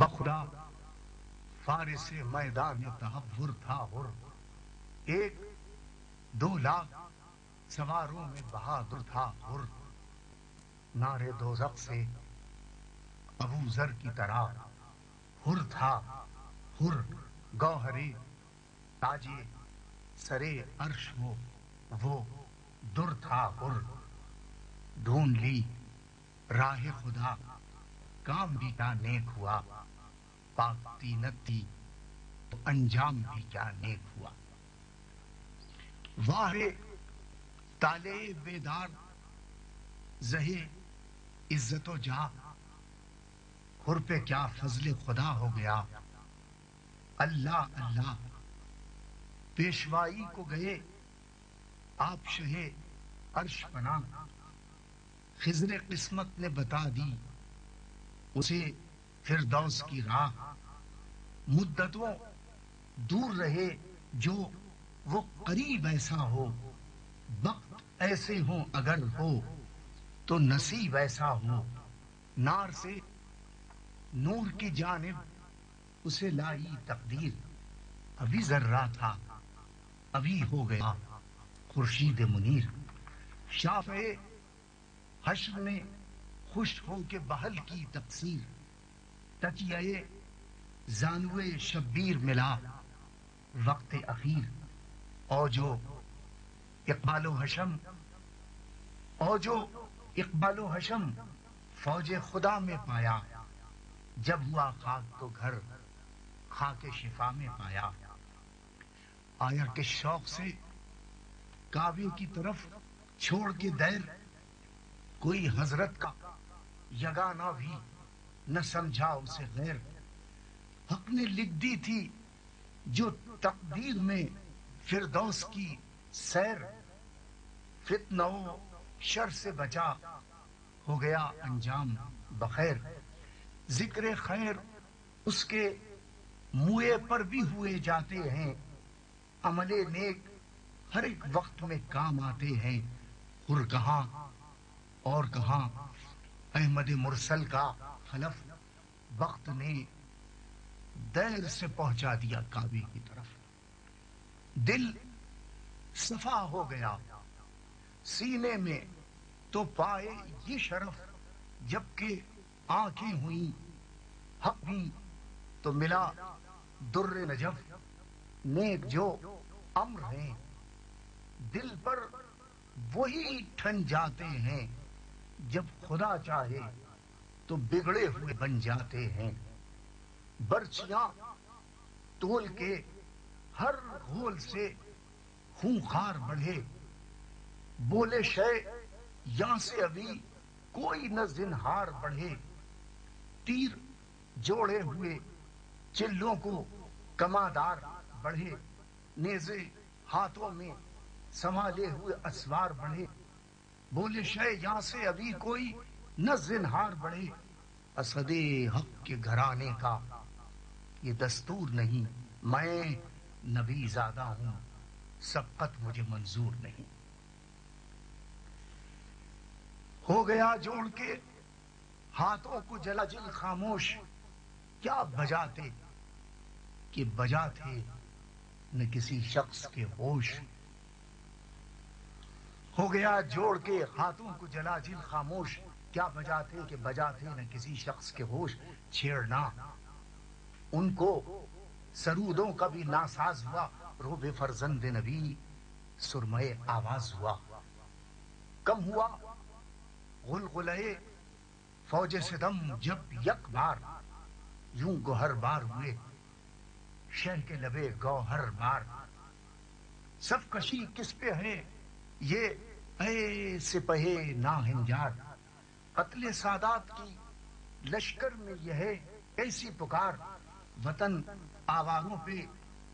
بخدا فارس میدان تحور تھا ہر، 1-2 لاکھ سواروں میں بہادر تھا ہر، نارے دوزخ سے ابو ذر کی طرح ہر تھا ہر، گوہرے تاجے سرے عرش وہ در تھا ہر، ڈھونڈ لی راہ خدا کام بھی کیا نیک ہوا، پاک تینت تھی تو انجام بھی کیا نیک ہوا۔ واہ تالے بیدار زہے عزت و جاہ، ہر پہ کیا فضل خدا ہو گیا، اللہ اللہ پیشوائی کو گئے آپ شہے عرش پناہ، خضر قسمت نے بتا دی اسے فردوس کی راہ، مدتوں دور رہے جو وہ قریب ایسا ہو، وقت ایسے ہوں اگر ہو تو نصیب ایسا ہو، نار سے نور کی جانب اسے لائی تقدیر، ابھی ذرہ تھا ابھی ہو گیا خورشید منیر، شافع حشر نے خوش ہو کے بحل کی تقصیر، تکیہ زانوے شبیر ملا وقت اخیر، اوجو اقبال و حشم فوج خدا میں پایا، جب ہوا خاک تو گھر خاک شفا میں پایا، آیا کہ شوق سے کعبے کی طرف چھوڑ کے دیر، کوئی حضرت کا یگانہ بھی نہ سمجھا اسے غیر، حق نے لکھ دی تھی جو تقدیر میں فردوس کی سیر، فتنہ و شر سے بچا ہو گیا انجام بخیر، ذکر خیر اس کے منہ پر بھی ہوئے جاتے ہیں، عمل نیک ہر ایک وقت میں کام آتے ہیں، ہر کہاں اور کہاں احمد مرسل کا خلف، وقت نے دیر سے پہنچا دیا کعبے کی طرف، دل صفا ہو گیا سینے میں تو پائے یہ شرف، جبکہ آنکھیں ہوئیں حق بھی تو ملا در نجف، نیک جو امر ہیں دل پر وہی ٹھن جاتے ہیں، جب خدا چاہے تو بگڑے ہوئے بن جاتے ہیں، برچیاں تول کے ہر غول سے خونخوار بڑھے، بولے شے یہاں سے ابھی کوئی نہ زنہار بڑھے، تیر جوڑے ہوئے چلوں کو کمادار بڑھے، نیزے ہاتھوں میں سنبھالے ہوئے اسوار بڑھے، بولے شے یہاں سے ابھی کوئی نہ زنہار بڑھے، اسد حق کے گھرانے کا یہ دستور نہیں، میں نبی زادہ ہوں سبقت مجھے منظور نہیں، ہو گیا جوڑ کے ہاتھوں کو جلا جل خاموش، کیا بجاتے کہ بجاتے نہ کسی شخص کے ہوش، ہو گیا جوڑ کے ہاتھوں کو جلا جل خاموش، کیا بجاتے کہ بجاتے نہ کسی شخص کے ہوش، چھیڑنا ان کو سرودوں کا بھی ناساز ہوا، روب فرزند نبی سرمئے آواز ہوا، کم ہوا غلغلے فوج ستم جب یک بار، یوں گوہر بار ہوئے شہ کے لبے گوہر بار، صف کشی کس پہ ہے یہ اے سپہے ناہنجار، قتل سادات کی لشکر میں یہ ہے ایسی پکار، وطن آواروں پہ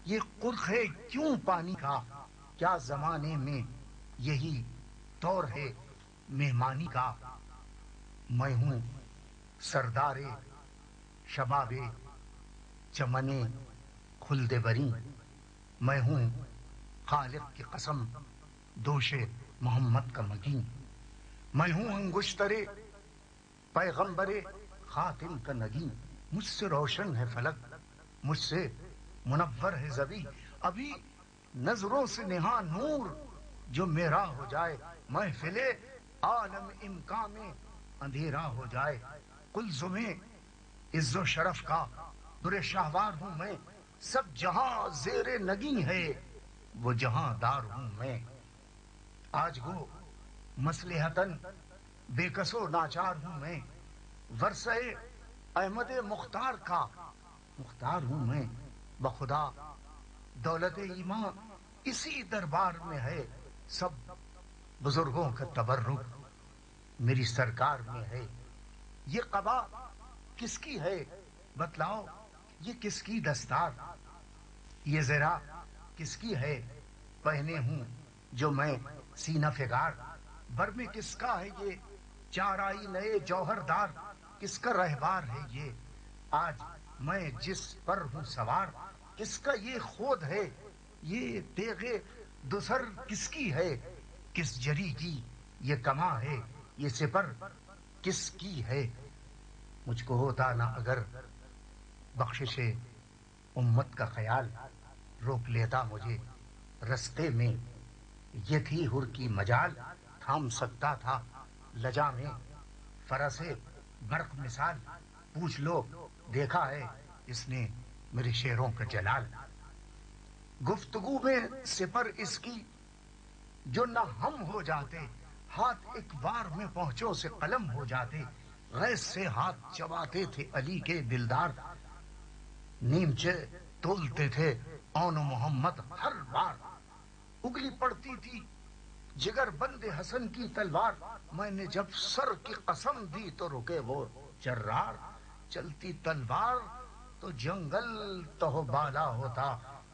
یہ قرخ ہے کیوں پانی کا، کیا زمانے میں یہی طور ہے مہمانی کا، میں ہوں سردار شباب چمنے خلد بری، میں ہوں خالق کی قسم دوش محمد کا مکین، میں ہوں انگشتر پیغمبر خاتم کا نگین، مجھ سے روشن ہے فلک، مجھ سے منور ہے زبی، ابھی نظروں سے نہا نور جو میرا ہو جائے، محفل عالم امکان میں اندھیرا ہو جائے۔ قلزم عز و شرف کا در شہوار ہوں میں، سب جہاں زیر نگیں ہے وہ جہاں دار ہوں میں۔ آج گو مصلحتاً بے کس و ناچار ہوں میں، ورثہ احمد مختار کا مختار ہوں میں۔ بخدا دولت ایمان اسی دربار میں ہے، سب بزرگوں کا تبرک میری سرکار میں ہے۔ یہ قبا کس کی ہے بتلاؤ، یہ کس کی دستار، یہ ذرا کس کی ہے پہنے ہوں جو میں سینہ فگار۔ بر میں کس کا ہے یہ چارائی نئے جوہر دار، کس کا رہبار ہے یہ آج میں جس پر ہوں سوار۔ کس کا یہ خود ہے یہ تیغ دوسر کس کی ہے، کس جری کی یہ کماں ہے یہ سپر کس کی ہے۔ مجھ کو ہوتا نہ اگر بخشش امت کا خیال، روک لیتا مجھے رستے میں یہ تھی حر کی مجال۔ تھام سکتا تھا لجا میں فرس برق مثال، پوچھ لو دیکھا ہے اس نے میرے شعروں کا جلال۔ گفتگو میں سپر اس کی جو نہ ہم ہو جاتے، ہاتھ ایک بار میں پہنچوں سے قلم ہو جاتے۔ غیظ سے ہاتھ چباتے تھے علی کے دلدار، نیمچے تولتے تھے اون و محمد ہر بار۔ اگلی پڑتی تھی جگر بند حسن کی تلوار، میں نے جب سر کی قسم دی تو رکے وہ جرار۔ چلتی تلوار تو جنگل تہو بالا ہوتا،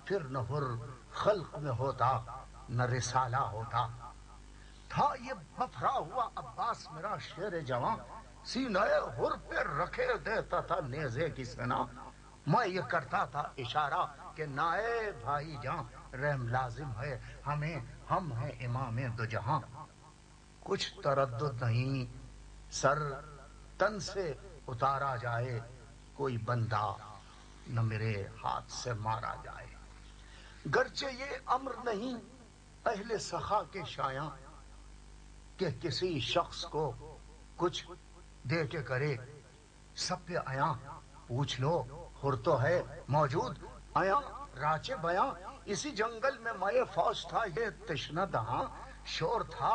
پھر نہ حر خلق میں ہوتا نہ رسالہ ہوتا۔ تھا یہ بفرا ہوا عباس میرا شیر جواں، سینہ حر پہ رکھے دیتا تھا نیزے کی سنا۔ میں یہ کرتا تھا اشارہ کہ نائے بھائی جان رحم لازم ہے ہمیں، ہم ہیں امام دو جہاں۔ کچھ تردد نہیں سر تن سے اتارا جائے، کوئی بندہ نہ میرے ہاتھ سے مارا جائے۔ گرچہ یہ امر نہیں اہل سخا کے شایاں کہ کسی شخص کو کچھ دے کے کرے سب پہ آیا۔ پوچھ لو خور تو ہے موجود آیا راچے بیاں، اسی جنگل میں مائے فوج تھا یہ تشنہ دہاں۔ شور تھا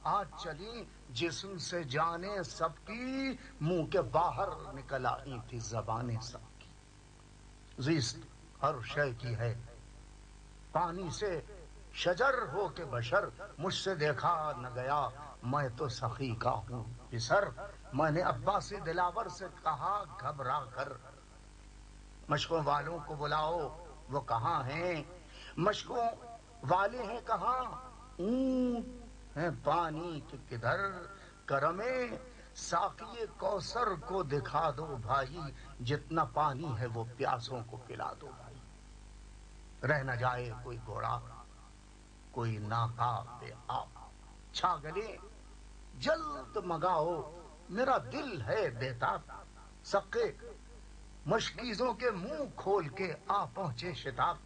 آج چلی جسم سے جانے سب کی، منہ کے باہر نکل آئی تھی زبانیں سب کی۔ زیست ہر شے کی ہے پانی سے شجر ہو کے بشر، مجھ سے دیکھا نہ گیا میں تو سخی کا ہوں پسر۔ میں نے عباس دلاور سے کہا گھبرا کر، مشکوں والوں کو بلاؤ وہ کہاں ہیں، مشکوں والے ہیں کہاں، اونٹ ہیں پانی کے کدھر۔ کرم ساقی کوثر کو دکھا دو بھائی، جتنا پانی ہے وہ پیاسوں کو پلا دو بھائی۔ رہ نہ جائے کوئی گھوڑا کوئی ناقہ پہ آب، چھاگلے جلد منگاؤ میرا دل ہے بیتاب۔ سقے مشکیزوں کے منہ کھول کے آ پہنچے شتاب،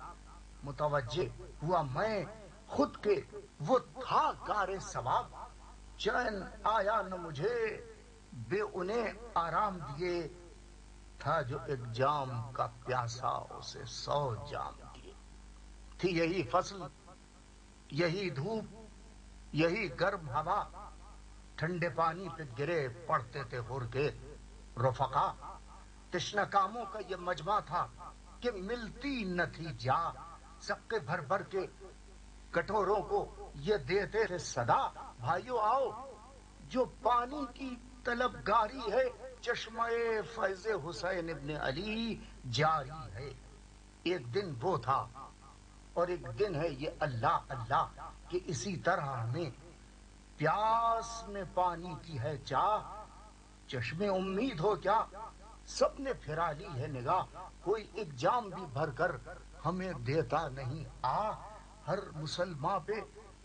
متوجہ ہوا میں خود کے وہ تھا کار ثواب۔ چین آیا نہ مجھے بے انہیں آرام دیے، تھا جو ایک جام کا پیاسا اسے 100 جام دیے۔ تھی یہی فصل یہی دھوپ یہی گرم ہوا، ٹھنڈے پانی پہ گرے پڑتے تھے حر کے رفقا۔ تشنہ کاموں کا یہ مجمع تھا کہ ملتی نہ تھی جا، سقے بھر بھر کے کٹوروں کو یہ دیتے تھے صدا۔ بھائیو آؤ جو پانی کی طلبگاری ہے، چشمہ فیض حسین ابن علی جاری ہے۔ ایک دن وہ تھا اور ایک دن ہے یہ اللہ اللہ، کہ اسی طرح ہمیں پیاس میں پانی کی ہے چاہ۔ چشمے امید ہو کیا سب نے پھرا لی ہے نگاہ، کوئی ایک جام بھی بھر کر ہمیں دیتا نہیں آ۔ ہر مسلمان پہ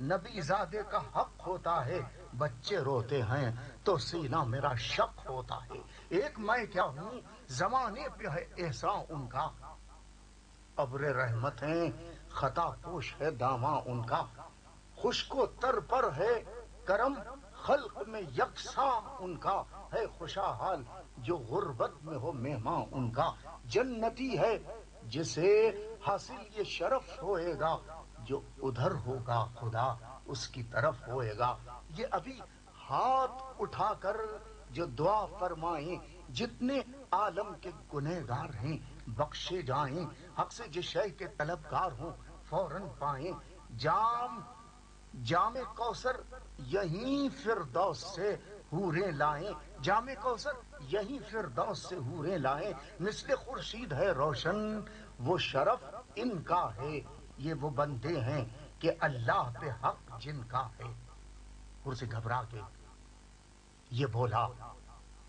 نبی زادے کا حق ہوتا ہے، بچے روتے ہیں تو سینہ میرا شق ہوتا ہے۔ ایک میں کیا ہوں زمانے پہ ہے احسان ان کا، ابر رحمت ہیں خطا پوش ہے داماں ان کا، خشک و تر پر ہے کرم خلق میں یکساں ان کا، ہے خوشحال جو غربت میں ہو مہمان ان کا، جنتی ہے جسے حاصل یہ شرف ہوئے گا، جو ادھر ہوگا خدا اس کی طرف ہوئے گا، یہ ابھی ہاتھ اٹھا کر جو دعا فرمائیں، جتنے عالم کے گنہگار ہیں بخشے جائیں، حق سے جس شے کے طلبگار ہوں فوراً پائیں، جام کوثر یہیں فردوس سے حوریں لائیں، جام کوثر یہیں فردوس سے حوریں لائیں، مثل خورشید ہے روشن وہ شرف ان کا ہے، یہ وہ بندے ہیں کہ اللہ پہ حق جن کا ہے۔ حور سے گھبرا کے یہ بولا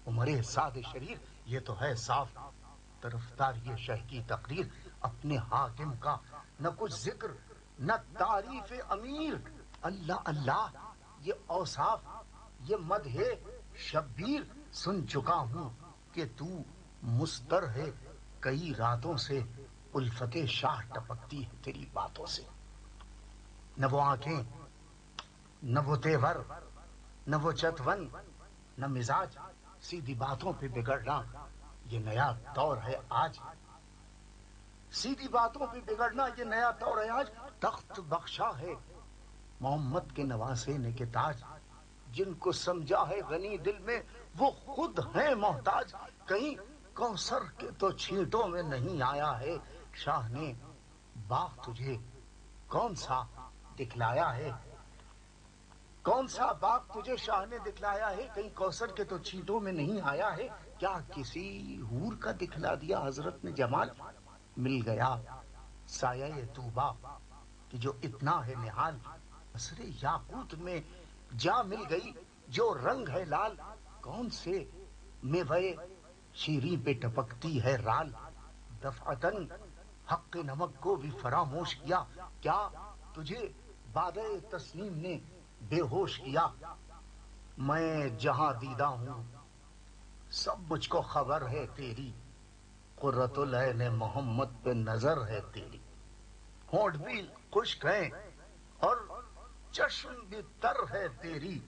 عمر سعد شریف، یہ تو ہے صاف طرفدار یہ شہ کی تقریر اپنے حاکم کا، نہ کچھ ذکر نہ تعریف امیر، اللہ اللہ یہ اوصاف یہ مدح شبیر، سن چکا ہوں کہ تو مستر ہے کئی راتوں سے، الفت شاہ ٹپکتی ہے تیری باتوں سے، نہ وہ آنکھیں نہ وہ تیور نہ وہ چتون نہ مزاج، سیدھی باتوں پہ بگڑنا یہ نیا دور ہے آج، سیدھی باتوں پہ بگڑنا یہ نیا دور ہے آج، تخت بخشا ہے محمد کے نواسے نے کہ تاج، جن کو سمجھا ہے غنی دل میں وہ خود ہیں محتاج، کہیں کوثر کے تو چھینٹوں میں نہیں آیا ہے، شاہ نے باغ تجھے کون سا دکھلایا ہے، کون سا باغ تجھے شاہ نے دکھلایا ہے، کہیں کوثر کے تو چھینٹوں میں نہیں آیا ہے، کیا کسی حور کا دکھلا دیا حضرت نے جمال، مل گیا سایہ طوبہ کہ جو اتنا ہے نہال، عصر یاقوت میں جا مل گئی جو رنگ ہے لال، کون سے میوے شیریں پہ ٹپکتی ہے رال، دفعتن حق نمک کو بھی فراموش کیا، کیا تجھے بادۂ تسنیم نے بے ہوش کیا، میں جہاں دیدہ ہوں سب مجھ کو خبر ہے تیری، قرۃ العین محمد پہ نظر ہے تیری، ہونٹ بھی خشک ہیں اور چشم بھی تر ہے تیری،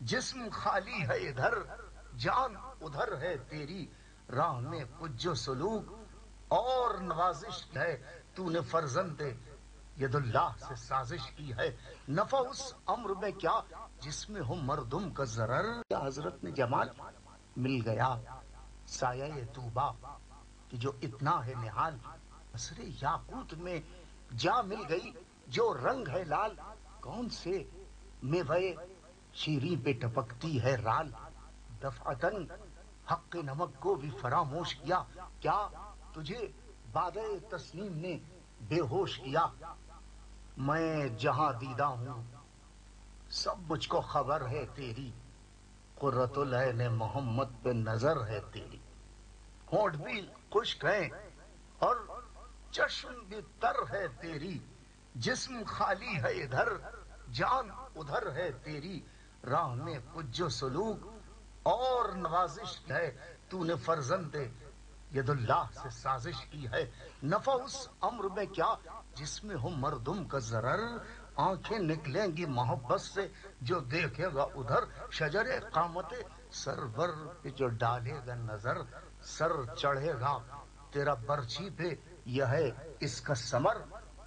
جسم خالی ہے ادھر جان ادھر ہے تیری، راہ میں پج و سلوک اور نوازش ہے، تو نے فرزند ید اللہ سے سازش کی ہے، نفع اس امر میں کیا جس میں ہو مردم کا ضرر، یا حضرت نے جمال، مل گیا سایہ طوبہ کہ جو اتنا ہے نہال، عصر یاقوت میں جا مل گئی جو رنگ ہے لال، کون سے میوے شیریں پہ ٹپکتی ہے رال، دفعتن حق نمک کو بھی فراموش کیا، کیا تجھے بادۂ تسنیم نے بے ہوش کیا، میں جہاں دیدہ ہوں سب مجھ کو خبر ہے تیری، قرۃ العین محمد پہ نظر ہے تیری، ہونٹ بھی خشک ہیں اور چشم بھی تر ہے تیری، جسم خالی ہے ادھر جان ادھر ہے تیری، راہ میں پج و سلوک اور نوازش ہے، تو نے فرزند ید اللہ سے سازش کی ہے، نفع اس امر میں کیا جس میں ہو مردم کا ضرر، آنکھیں نکلیں گی محبت سے جو دیکھے گا ادھر، شجر قامت سرور پہ جو ڈالے گا نظر، سر چڑھے گا تیرا برچھی پہ یہ ہے اس کا ثمر،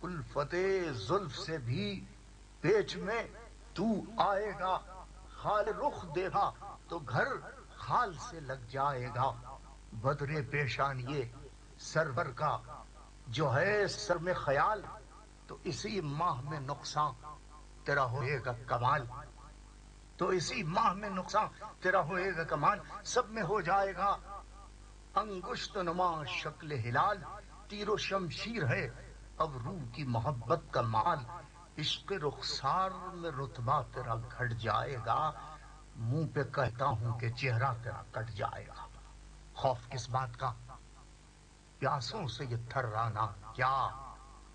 الفت زلف سے بھی پیچ میں تو آئے گا، خال رخ دیکھا تو گھر خال سے لگ جائے گا، بدر پیشان یہ سرور کا جو ہے سر میں خیال، تو اسی ماہ میں نقصان تیرا ہوئے گا کمال، تو اسی ماہ میں نقصان تیرا ہوئے گا کمال، سب میں ہو جائے گا انگشت نما شکل ہلال، تیر و شمشیر ہے اب روح کی محبت کا مال، عشق رخسار میں رتبہ تیرا گھٹ جائے گا، منہ پہ کہتا ہوں کہ چہرہ تیرا کٹ جائے گا، خوف کس بات کا پیاسوں سے یہ تھرانا کیا،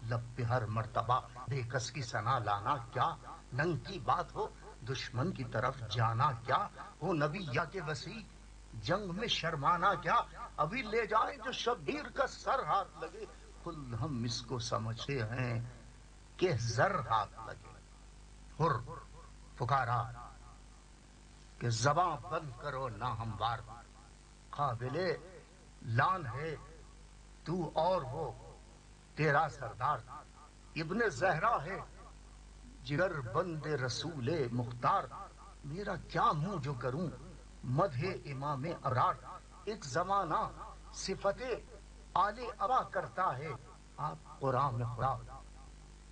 لب پہ ہر مرتبہ بے کس کی ثنا لانا کیا، ننگ کی بات ہو دشمن کی طرف جانا کیا، ہو نبی یا کہ وسیع جنگ میں شرمانا کیا، ابھی لے جائیں جو شبیر کا سر ہاتھ لگے، خود ہم اس کو سمجھتے ہیں کہ زر ہاتھ لگے۔ حر پکارا کہ زباں بند کرو نا ہموار، قابل لان ہے تو اور وہ تیرا سردار، ابن زہرا ہے جگر بند رسول مختار، میرا کیا منہ جو کروں مدح امام ابرار، ایک زمانہ صفت آل ابا کرتا ہے، آپ قرآن میں خدا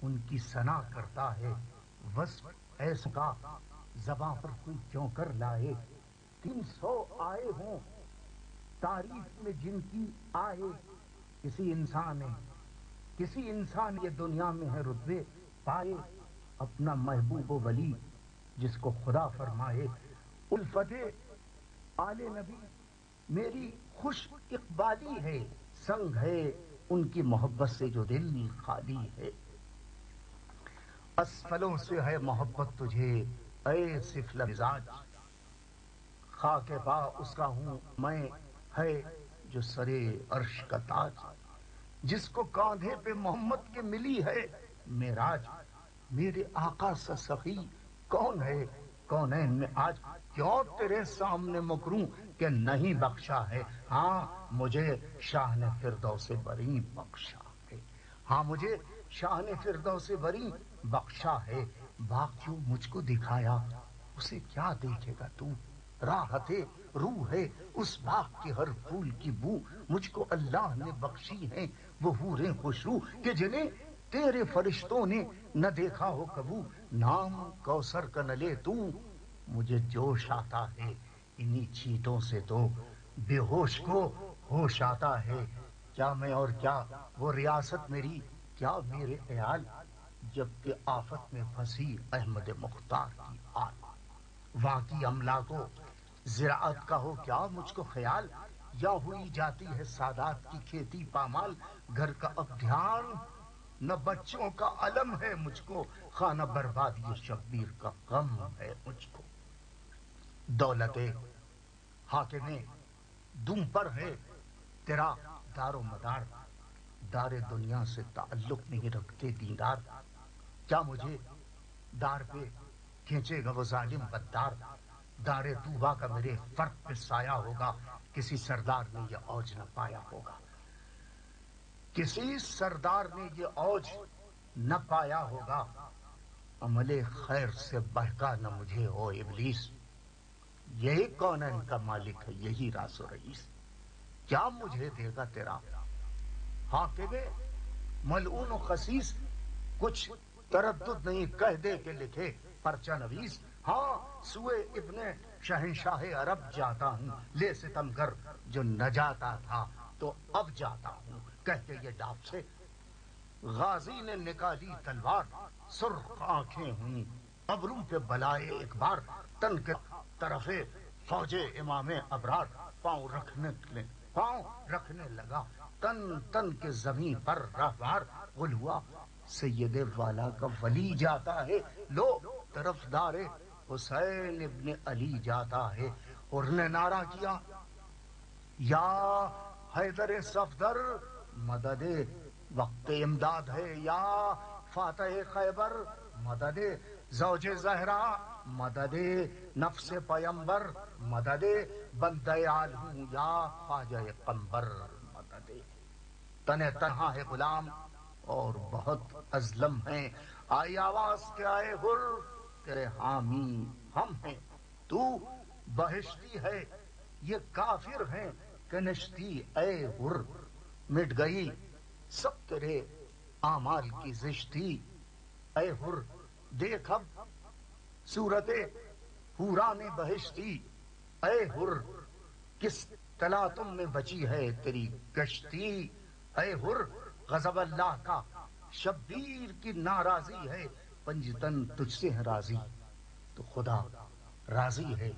ان کی ثنا کرتا ہے، وصف ایسا کا زباں پر کوئی کیوں کر لائے، 300 آئے ہوں تعریف میں جن کی آئے، کسی انسان یہ دنیا میں ہے رتبے پائے، اپنا محبوب و ولی جس کو خدا فرمائے، الفت آل نبی میری خوش اقبالی ہے، سنگ ہے ان کی محبت سے جو دل خالی ہے، اسفلوں سے ہے محبت تجھے اے سفل مزاج، خاک پا اس کا ہوں میں ہے جو سرے عرش کا تاج، جس کو کاندھے پہ محمد کے ملی ہے معراج، میرے آقا سے سخی کون ہے کونین میں آج، کیوں تیرے سامنے مکروں کہ نہیں بخشا ہے، ہاں مجھے شاہ نے فردوس بری بخشا ہے، ہاں مجھے شاہ نے فردوس بری بخشا ہے، باغ جو مجھ کو دکھایا اسے کیا دیکھے گا تو، راحت روح ہے اس باغ کی ہر پھول کی بو، مجھ کو اللہ نے بخشی ہیں وہ حوریں خوشرو کہ جنہیں تیرے فرشتوں نے نہ دیکھا ہو کبو، نام کوثر کا نہ لے تو، مجھے جوش آتا ہے انہی چھینٹوں سے تو، بے ہوش کو ہوش آتا ہے، کیا میں اور کیا وہ ریاست میری، کیا میرے خیال، جبکہ آفت میں پھنسی احمد مختار کی آل، وہاں کی املا کو زراعت کا ہو کیا مجھ کو خیال، یا ہوئی جاتی ہے سادات کی کھیتی پامال، گھر کا اب دھیان نہ بچوں کا علم ہے مجھ کو، خانہ بربادی شبیر کا غم ہے مجھ کو، دولت حاکم دم پر ہے تیرا دار و مدار، دار دنیا سے تعلق نہیں رکھتے دیندار، کیا مجھے دار پہ کھینچے گا وہ ظالم غدار، دار طوبہ کا میرے فرق پہ سایہ ہوگا، کسی سردار نے یہ اوج نہ پایا ہوگا، کسی سردار نے یہ اوج نہ پایا ہوگا، عمل خیر سے بہکا نہ مجھے ہو ابلیس، یہی کونین کا مالک ہے یہی راس و رئیس، کیا مجھے دے گا تیرا حاکم ملعون و خسیس، کچھ تردد نہیں کہہ دے کہ لکھے پرچہ نویس، ہاں سوئے ابن شہنشاہ عرب جاتا ہوں، لے ستمگر جو نہ جاتا تھا تو اب جاتا ہوں، کہہ کے یہ ڈاپ سے غازی نے نکالی تلوار، سرخ آنکھیں ہوئیں ابرو پہ بلائے ایک بار، تن کے طرف فوج امام ابرار، پاؤں رکھنے لگا تن تن کے زمین پر رہوار، غل ہوا سید والا کا ولی جاتا ہے، لو طرفدار حسین ابن علی جاتا ہے، اور نے نعرہ کیا یا حیدر صفدر مدد وقت امداد ہے، یا فاتح خیبر مدد زوج زہرا، مدد نفس پیمبر، مدد بندہ آل ہوں یا خواجہ قمبر، مدد تن تنہا ہے غلام اور بہت ازلم ہیں، آئی آواز کے آئے حر تیرے حامی ہم ہیں، تو بہشتی ہے یہ کافر ہیں کنشتی اے حر، مٹ گئی سب تیرے اعمال کی زشتی اے حر، دیکھ اب صورت حوران بہشتی اے حر، کس تلاتم میں بچی ہے تیری کشتی اے حر، غضب اللہ کا شبیر کی ناراضی ہے، پنجتن تجھ سے ہے راضی تو خدا راضی ہے،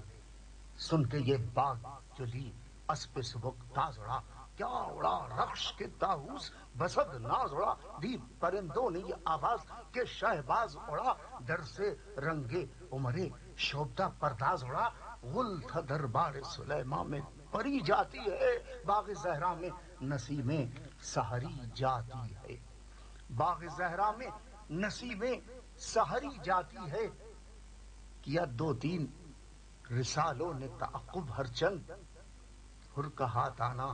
سن کے یہ باغ جو لی اسب سبک تاز اڑا، کیا اڑا رخش کے طاؤس بسد ناز اڑا، دی پرندوں نے یہ آواز کہ شہباز اڑا، در سے رنگے عمرے شوبدہ پرداز اڑا، غل تھا دربار سلیمان میں پری جاتی ہے، باغ زہرا میں نسیمیں سحری جاتی ہے، باغ زہرا میں نسیمیں سحری جاتی ہے، کیا دو تین رسالوں نے تعقب ہر چند، حر کا ہاتھ آنا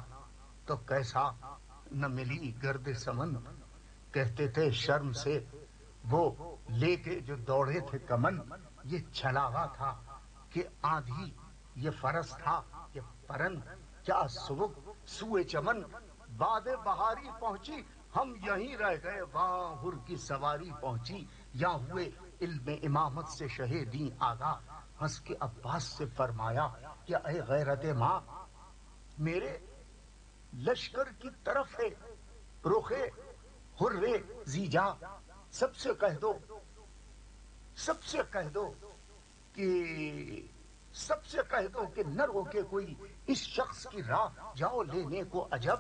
تو کیسا نہ ملی گرد سمن، کہتے تھے شرم سے وہ لے کے جو دوڑے تھے کمن، یہ چھلاوا تھا کہ آندھی، یہ فرس تھا کہ پرن، کیا سبک سوئے چمن، باد بہاری پہنچی ہم یہیں رہ گئے، وہاں حر کی سواری پہنچی، یا ہوئے علم امامت سے شہ دین آگاہ، ہنس کے عباس سے فرمایا کہ اے غیرت ماں، میرے لشکر کی طرف ہے رخے حر زیجا، سب سے کہہ دو، سب سے کہہ دو کہ سب سے کہہ دو کہ نہ روکے کوئی اس شخص کی راہ، جاؤ لینے کو عجب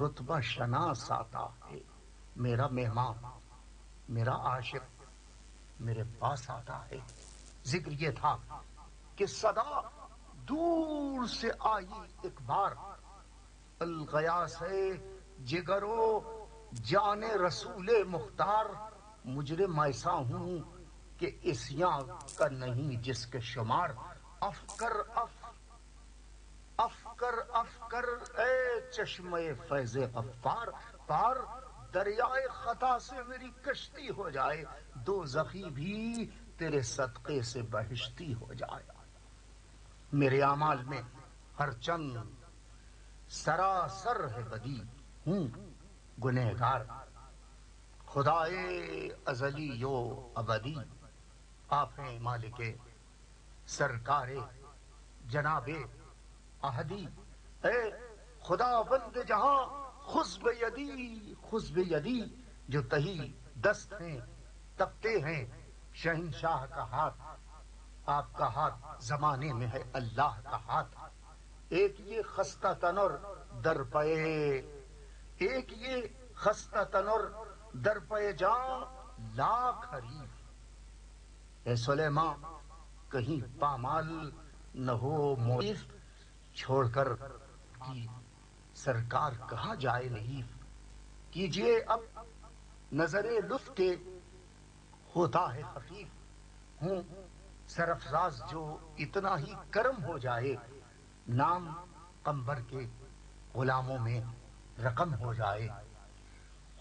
رتبہ شناس آتا ہے، میرا مہمان میرا عاشق میرے پاس آتا ہے۔ ذکر یہ تھا کہ صدا دور سے آئی ایک بار، الغیاث ہے جگرو جان رسول مختار، مجرم ایسا ہوں کہ اسیاں کا نہیں جس کے شمار، افکر افکر افکر اے چشمے فیض غفار، پار دریائے خطا سے میری کشتی ہو جائے، دو زخی بھی تیرے صدقے سے بہشتی ہو جائے، میرے اعمال میں ہر چند سراسر ہے بدی، ہوں گنہگار، خدائے ازلی و ابدی، آپ ہیں مالک سرکار جناب احدی، اے خدا بند جہاں خذ بیدی خذ بیدی، جو تہی دست ہیں تپتے ہیں شہنشاہ کا ہاتھ، آپ کا ہاتھ زمانے میں ہے اللہ کا ہاتھ، ایک یہ خستہ تن اور در پے، ایک یہ خستہ تن اور در پے جاں لاکھ حریف، اے سلیمان کہیں پامال نہ ہو مویف، چھوڑ کر کی سرکار کہاں جائے نہیں، کیجئے اب نظر لطف کے ہوتا ہے خفیف، ہوں سرفراز جو اتنا ہی کرم ہو جائے، نام قمبر کے غلاموں میں رقم ہو جائے،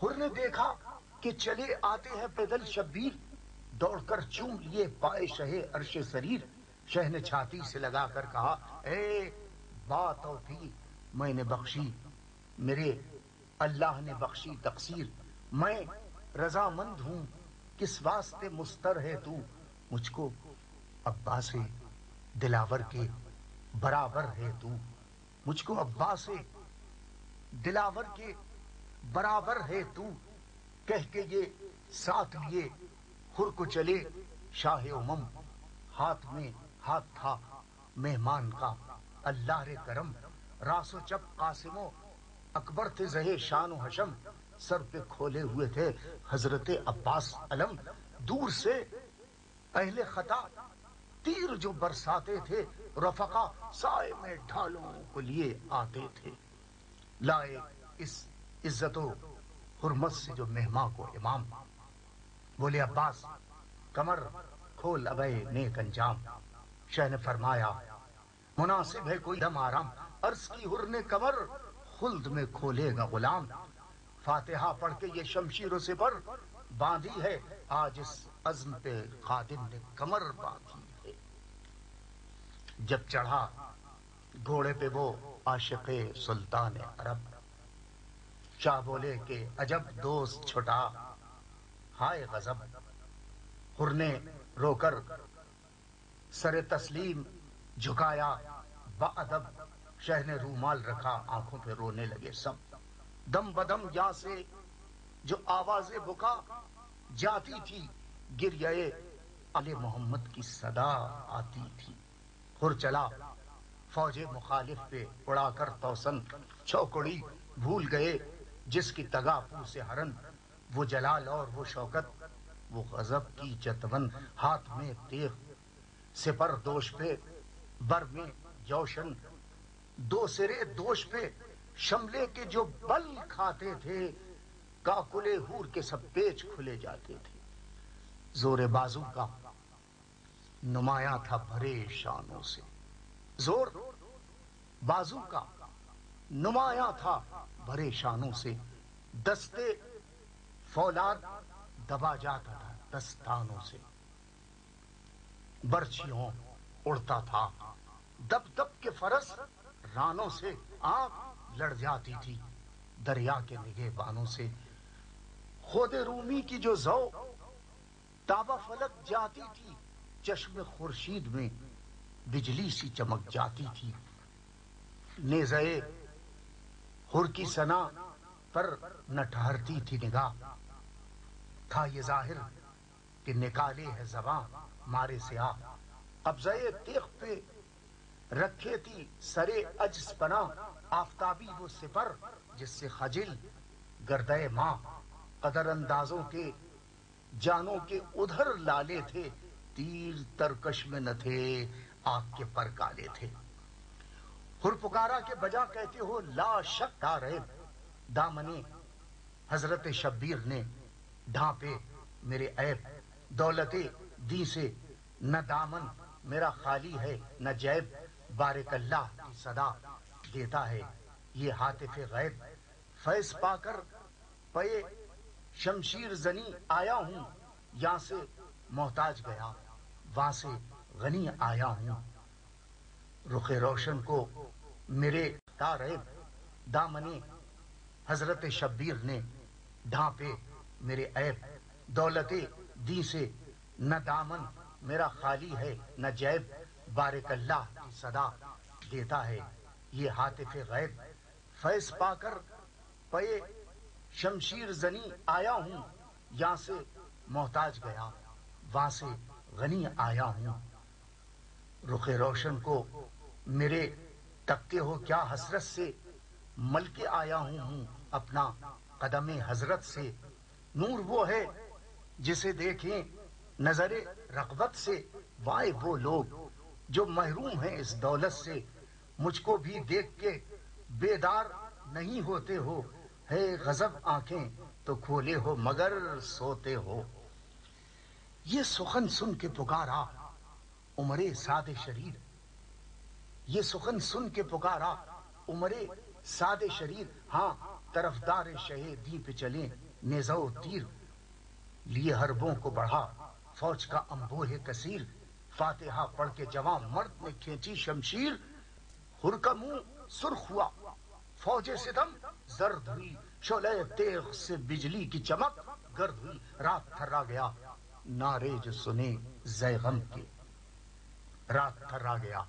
حر نے دیکھا کہ چلے آتے ہیں پیدل شبیر، دوڑ کر چوم لیے پائے شہ عرش سریر، شہ نے چھاتی سے لگا کر کہا اے با توفیق میں نے بخشی، میرے اللہ نے بخشی تقصیر، میں رضامند ہوں کس واسطے مستر ہے تو، مجھ کو عباس دلاور کے برابر ہے تو، مجھ کو عباس دلاور کے برابر ہے تو، کہہ کے یہ ساتھ لیے حر کو چلے شاہ امم، ہاتھ میں ہاتھ تھا مہمان کا اللہ رے کرم، راس و چپ قاسم و اکبر تھے زہے شان و حشم، سر پہ کھولے ہوئے تھے حضرت عباس علم، دور سے اہل خطا تیر جو برساتے تھے، رفقا سائے میں ڈھالوں کو لیے آتے تھے، لائے اس عزت و حرمت سے جو مہماں کو امام، بولے عباس کمر کھول ابے نیک انجام، شاہ نے فرمایا مناسب ہے کوئی دم آرام، عرض کی حر نے کمر خلد میں کھولے گا غلام، فاتحہ پڑھ کے یہ شمشیر و سپر باندھی ہے، آج اس عزم پہ خادم نے کمر باندھی ہے، جب چڑھا گھوڑے پہ وہ عاشق سلطان عرب، شاہ بولے کہ عجب دوست چھٹا ہائے غضب، حر نے رو کر سر تسلیم جھکایا بادب، شاہ نے رومال رکھا آنکھوں پہ رونے لگے سب، دم بدم یہاں سے جو آواز بکا جاتی تھی، گریہ آل محمد کی صدا آتی تھی، حر چلا فوج مخالف پہ اڑا کر توسن، چوکڑی بھول گئے جس کی تگا پو سے ہرن، وہ جلال اور وہ شوکت وہ غضب کی چتون، ہاتھ میں تیغ سپر دوش پہ بر میں جوشن دو سرے دوش پہ شملے کے جو بل کھاتے تھے، کاکلے ہور کے سب پیچ کھلے جاتے تھے۔ زور بازو کا نمایاں تھا بھرے شانوں سے، زور بازو کا نمایاں تھا بھرے شانوں سے، دستے فولاد دبا جاتا تھا دستانوں سے، برچھیوں اڑتا تھا دب دب کے فرس رانوں سے، آنکھ لڑ جاتی تھی دریا کے نگہ بانوں سے، خود رومی کی جو زو تابہ فلک جاتی تھی، چشم خورشید میں بجلی سی چمک جاتی تھی، نیزے ہر کی سنا پر نہ ٹھہرتی تھی نگاہ، تھا یہ ظاہر کہ نکالے ہے زباں مارے سیاہ، قبضہ تیغ پہ رکھے تھی سرے عجز پناہ، آفتابی وہ سپر جس سے خجل گردے ماں، قدر اندازوں کے جانوں کے ادھر لالے تھے، تیر ترکش میں نہ تھے آگ کے پر کالے تھے، ہر پکارا کے بجا کہتے ہو لا شک رہے، دامنے حضرت شبیر نے ڈھانپے میرے عیب، دولت دی سے نہ دامن میرا خالی ہے نہ جیب، بارک اللہ کی صدا دیتا ہے یہ ہاتف غیب، فیض پا کر پے شمشیر زنی آیا ہوں، یہاں سے محتاج گیا وہاں سے غنی آیا ہوں، رخ روشن کو میرے تاریب، دامنے حضرت شبیر نے ڈھانپے میرے عیب، دولت دی سے نہ دامن میرا خالی ہے نہ جیب، بارک اللہ کی صدا دیتا ہے یہ ہاتف غیب، فیض پا کر پے شمشیر زنی آیا ہوں، یہاں سے محتاج گیا وہاں سے غنی آیا ہوں، رخ روشن کو میرے تکتے ہو کیا حسرت سے، مل کے آیا ہوں اپنا قدم حضرت سے، نور وہ ہے جسے دیکھیں نظر رغبت سے، وائے وہ لوگ جو محروم ہیں اس دولت سے، مجھ کو بھی دیکھ کے بیدار نہیں ہوتے ہو، ہے غضب آنکھیں تو کھولے ہو مگر سوتے ہو، یہ سخن سن کے پکارا عمر سعد شریر، یہ سخن سن کے پکارا عمر سعد شریر، ہاں طرفدار شہیدی پہ چلیں نیزہ و تیر، لیے حربوں کو بڑھا فوج کا انبوہ کثیر، فاتحہ پڑھ کے جوان مرد نے کھینچی شمشیر، ہر کا منہ سرخ ہوا فوج ستم زرد ہوئی، شعلہ تیغ سے بجلی کی چمک گرد ہوئی، رات تھرا گیا نعرے جو سنے زیغم کے، رات تھرا گیا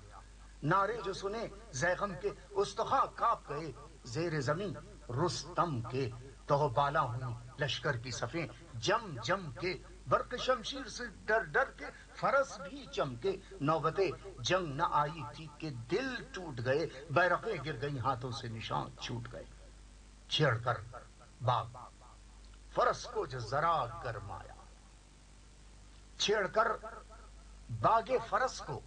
نعرے جو سنے زیغم کے، استخوان کاپ گئے زیر زمین رستم کے، تو بالا ہوئی لشکر کی صفیں جم جم کے، برق شمشیر سے ڈر ڈر کے فرس بھی چمکے، نوبت جنگ نہ آئی تھی کہ دل ٹوٹ گئے، بیرقیں گر گئی ہاتھوں سے نشان چھوٹ گئے، چھیڑ کر باغ فرس کو جو ذرا گرمایا، چھیڑ کر باغ فرس کو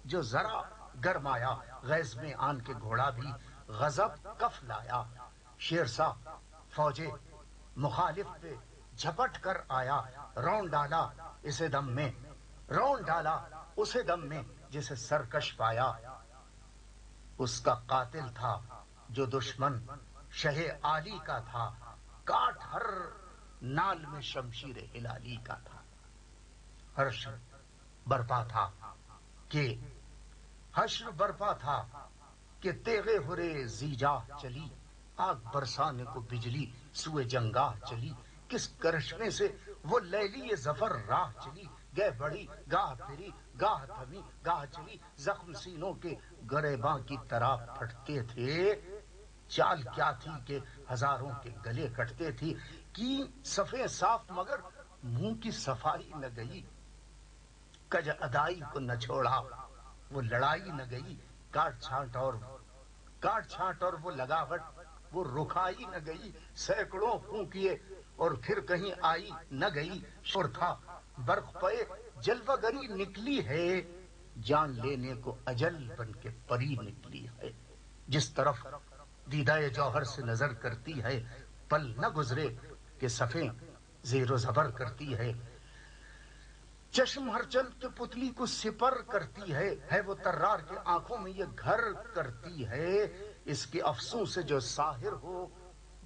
جو ذرا گرمایا، غیظ میں آن کے گھوڑا بھی غضب کف لایا، شیر سا فوج مخالف پہ جھپٹ کر آیا، رون ڈالا اسے دم میں، رون ڈالا اسے دم میں جسے سرکش پایا، اس کا قاتل تھا جو دشمن شہ عالی کا تھا، کاٹ ہر نال میں شمشیر ہلالی کا تھا، حشر برپا تھا کہ حشر برپا تھا کہ تیغے ہرے زیجاہ چلی، آگ برسانے کو بجلی سوئے جنگاہ چلی، کس کرشمے سے وہ لیلی ظفر راہ چلی، گہ بڑی گاہ پھری گاہ تھمی گاہ چلی، زخم سینوں کے گریباں کی طرح پھٹتے تھے، چال کیا تھی کہ ہزاروں کے گلے کٹتے تھی، کی صفیں صاف مگر منہ کی صفائی نہ گئی، کج ادائی کو نہ چھوڑا وہ لڑائی نہ گئی، کاٹ چھانٹ اور وہ لگاوٹ وہ رکھائی نہ گئی، سینکڑوں خوں کیے اور پھر کہیں آئی نہ گئی، شور تھا برق پہ جلوہ گری نکلی ہے جان لینے کو اجل بن کے پری نکلی ہے. جس طرف دیدہ جوہر سے نظر کرتی ہے پل نہ گزرے کہ صفیں زیر و زبر کرتی ہے. چشم ہر چند کے پتلی کو سپر کرتی ہے وہ طرار کے آنکھوں میں یہ گھر کرتی ہے. اس کے افسوں سے جو ساحر ہو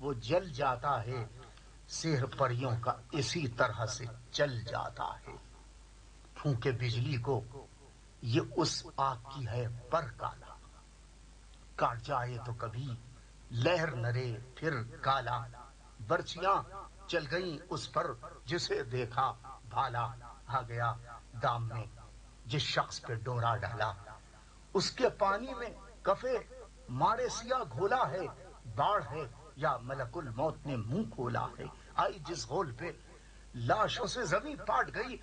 وہ جل جاتا ہے. سحر پریوں کا اسی طرح سے چل جاتا ہے. پھونکے بجلی کو یہ اس آگ کی ہے پر کالا. کاٹ جائے تو کبھی لہر نرے پھر کالا. برچیاں چل گئیں اس پر جسے دیکھا بھالا. آ گیا دام میں جس شخص پہ ڈورا ڈالا. اس کے پانی میں کفے مارے سیاہ گھولا ہے. باڑھ ہے یا ملک الموت نے منہ کھولا ہے. آئی جس غول پہ لاشوں سے زمین پاٹ گئی.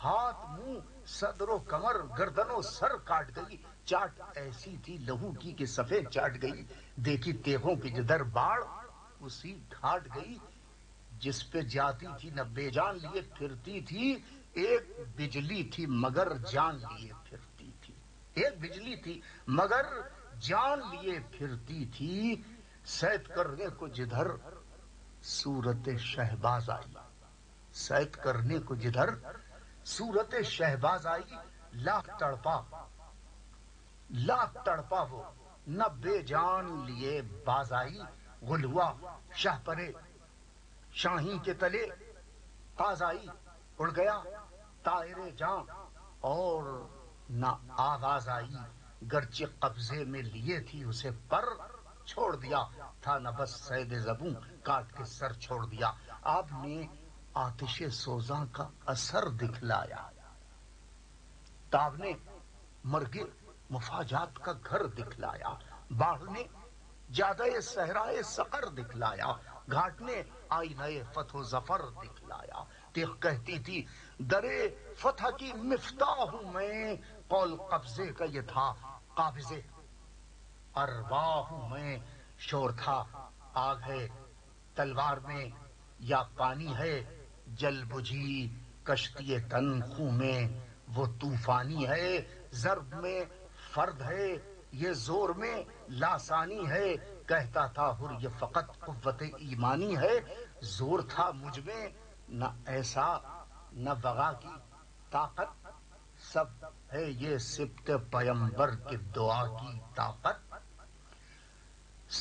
ہاتھ منہ صدر و کمر گردن و سر کاٹ گئی. چاٹ ایسی تھی لہو کی کہ سفید چاٹ گئی. دیکھی تیغوں کی جدھر باڑ اسی گھاٹ گئی. جس پہ جاتی تھی نہ بے جان لیے پھرتی تھی. ایک بجلی تھی مگر جان لیے پھرتی تھی. ایک بجلی تھی مگر جان لیے پھرتی تھی. سید کرنے کو جدھر صورت شہباز آئی. سید کرنے کو جدھر صورت شہباز آئی. لاکھ تڑپا وہ نہ بے جان لیے باز آئی. غل ہوا شاہ پرے شاہی کے تلے تاز آئی. اڑ گیا طائر جاں اور نہ آواز آئی. گرچہ قبضے میں لیے تھی اسے پر چھوڑ دیا تھا نہ بس سید زبوں کاٹ کے سر چھوڑ دیا. آپ نے آتش سوزاں کا اثر دکھلایا. تاب نے مرگ مفاجات کا گھر دکھلایا. باڑھ نے جادہ صحرائے سقر دکھلایا. گھاٹ نے آئینہ فتح و ظفر دکھلایا. تیغ کہتی تھی درے فتح کی مفتاح ہوں میں. قول قبضے کا یہ تھا قابض ارواح ہوں میں. شور تھا آگ ہے تلوار میں یا پانی ہے جل بجھی کشتی تن خوں میں. وہ طوفانی ہے ضرب میں فرد ہے یہ زور میں لاسانی ہے. کہتا تھا حر یہ فقط قوت ایمانی ہے. زور تھا مجھ میں نہ ایسا نہ وغا کی طاقت. سب ہے یہ سبط پیمبر کی دعا کی طاقت.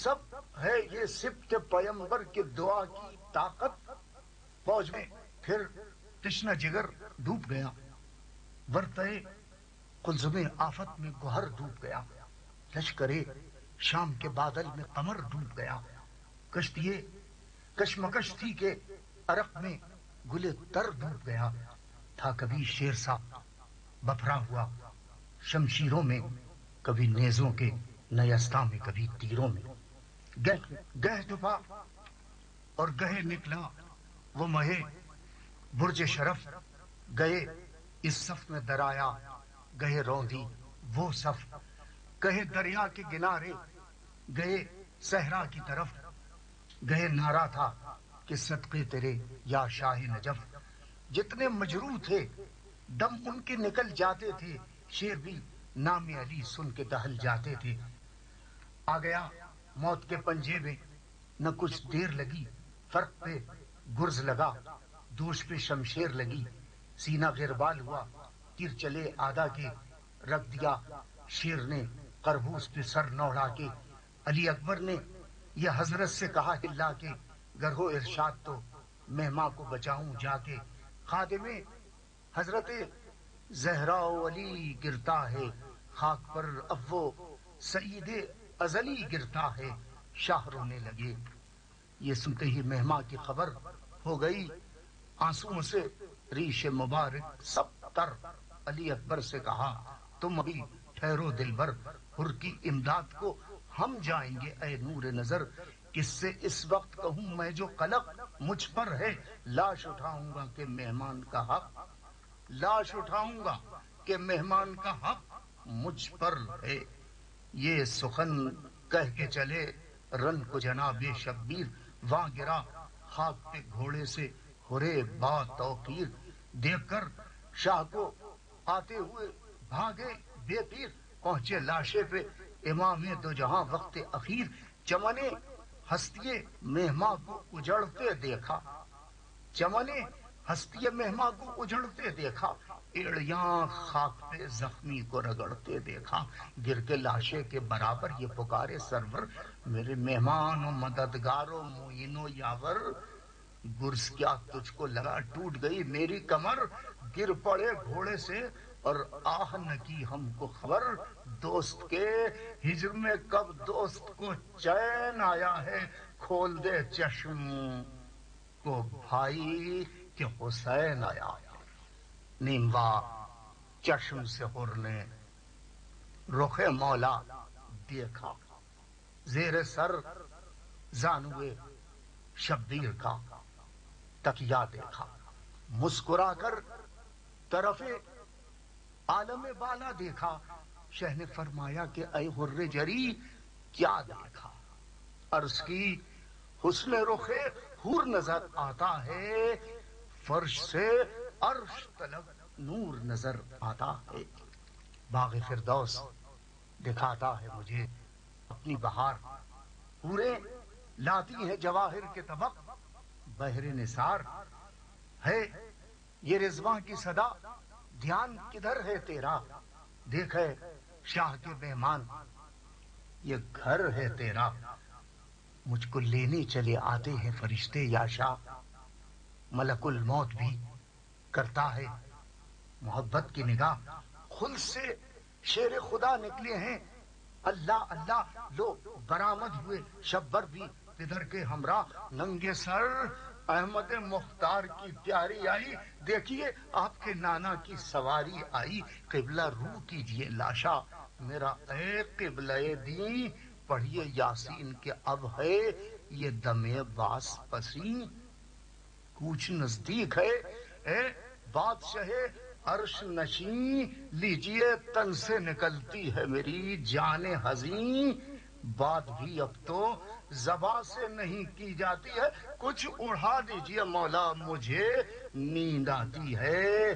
سب ہے یہ سبط پیمبر کی دعا کی طاقت. فوج میں پھر تشنہ جگر ڈوب گیا. ورطے قلزم آفت میں گوہر ڈوب گیا. لشکرے شام کے بادل میں قمر ڈوب گیا. کشتیے کشمکش تھی کہ عرق میں گلے تر ڈوب گیا. تھا کبھی شیر سا بپھرا ہوا شمشیروں میں کبھی نیزوں کے نیستہ میں کبھی تیروں میں. گہ ڈوبا اور گہے نکلا وہ مہے برج شرف. گئے اس صف میں درایا گئے روندی وہ صف. کہے دریا کے کنارے گئے صحرا کی طرف. گئے نعرہ تھا کہ صدقے تیرے یا شاہ نجف. جتنے مجروح تھے دم ان کے نکل جاتے تھے. شیر بھی نام علی سن کے دہل جاتے تھے. آ گیا موت کے پنجے میں نہ کچھ دیر لگی. فرق پہ گرز لگا دوش پہ شمشیر لگی. سینہ غربال ہوا تیر چلے آدھا کے رکھ دیا شیر نے قربوس پہ سر نوڑا کے. علی اکبر نے یہ حضرت سے کہا ہلا کے گر ہو ارشاد تو مہماں کو بچاؤں جا کے. خادم حضرت زہرا و علی گرتا ہے خاک پر اب وہ سعید ازلی گرتا ہے. شاہ رونے لگے. یہ سنتے ہی مہماں کی خبر ہو گئی آنسوؤں سے ریش مبارک سب تر. علی اکبر سے کہا تم ابھی ٹھہرو دلبر. حر کی امداد کو ہم جائیں گے اے نور نظر. کس سے اس وقت کہوں میں جو قلق مجھ پر ہے. لاش اٹھاؤں گا کہ مہمان کا حق. لاش اٹھاؤں گا کہ مہمان کا حق مجھ پر ہے. یہ سخن کہہ کے چلے رن کو جناب شبیر. وہاں گرا خاک پہ گھوڑے سے ہرے با توقیر. دیکھ کر شاہ کو آتے ہوئے بھاگے بے پیر پہنچے لاشے پہ امام دو جہاں وقت اخیر چمنے ہستی مہما کو اجڑتے دیکھا چمنے ہستی مہما کو اجڑتے دیکھا ایڑیاں خاک پہ زخمی کو رگڑتے دیکھا گر کے لاشے کے برابر یہ پکارے سرور میرے مہمان و مددگار و معین و یاور گرز کیا تجھ کو لگا ٹوٹ گئی میری کمر گر پڑے گھوڑے سے اور آہ نہ کی ہم کو خبر دوست کے ہجر میں کب دوست کو چین آیا ہے کھول دے چشم کو بھائی کہ حسین آیا نیموا چشم سے حر نے رخ مولا دیکھا زیر سر زانوے شبیر کا تکیا دیکھا مسکرا کر طرف عالم بالا دیکھا شہ نے فرمایا کہ اے حر جری کیا دیکھا عرض کی حسن رخ حور نظر آتا ہے فرش سے عرش طلب نور نظر آتا ہے باغ فردوس دکھاتا ہے مجھے اپنی بہار پورے لاتی ہے جواہر کے طبق بحر نثار ہے یہ رضواں کی صدا دھیان کدھر ہے تیرا دیکھے شاہ کے مہمان یہ گھر ہے تیرا مجھ کو لینے چلے آتے ہیں فرشتے یا شاہ ملک الموت بھی کرتا ہے محبت کی نگاہ خود سے شیر خدا نکلے ہیں اللہ اللہ لو برآمد ہوئے شبر بھی پدر کے ہمراہ ننگے سر احمد مختار کی پیاری آئی دیکھیے آپ کے نانا کی سواری آئی قبلہ رو کیجئے لاشا میرا اے قبلہ دین پڑھیے یاسین کے اب ہے یہ دم باس پسین کوچ نزدیک ہے اے بادشاہ عرش نشین لیجئے تن سے نکلتی ہے میری جان حزین بات بھی اب تو زباں سے نہیں کی جاتی ہے کچھ اڑا دیجئے مولا مجھے نیند آتی ہے